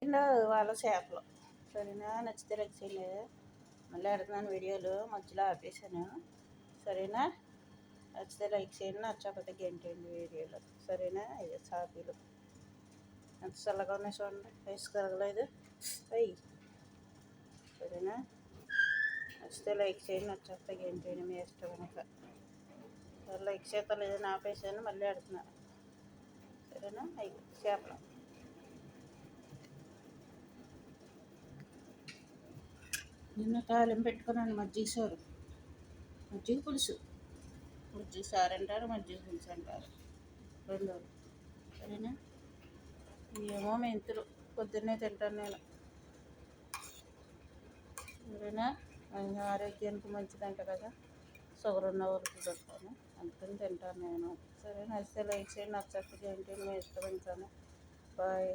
వాళ్ళ చేపలు. సరేనా? నచ్చితే లైక్ చేయండి. మళ్ళీ పెడుతున్నాను వీడియోలు, మధ్యలో ఆపేసాను. సరేనా? నచ్చితే లైక్ చేయండి, నచ్చకపోతే గంటేయండి వీడియోలో. సరేనా? ఇది చేపలు ఎంత చల్లగా ఉన్నాయి చూడండి, ఐస్ కరగలేదు అయ్యి. సరేనా? నచ్చితే లైక్ చేయండి, నచ్చకపోతే గంటేయండి, మీ ఇష్టం. ఇంకా లైక్ చేత లేదని ఆపేసాను, మళ్ళీ పెడుతున్నాను. సరేనా? అయ్యి చేపలు. నిన్న తాలింపు పెట్టుకున్నాను, మజ్జిగ సారు, మజ్జిగ పులుసు. మజ్జిగ సారు అంటారు, మజ్జిగ పులుసు అంటారు, రెండు. సరేనా? ఏమో మెంతులు పొద్దున్నే తింటాను నేను. సరేనా? ఆరోగ్యానికి మంచిదంట కదా, షుగర్ ఉన్న వాళ్ళకి పెడతాను, అందుకని తింటాను నేను. సరే, నచ్చితే లైక్ చేయండి, నచ్చకపోతే ఏంటి మీ ఇష్టం. ఇంకా బాయ్.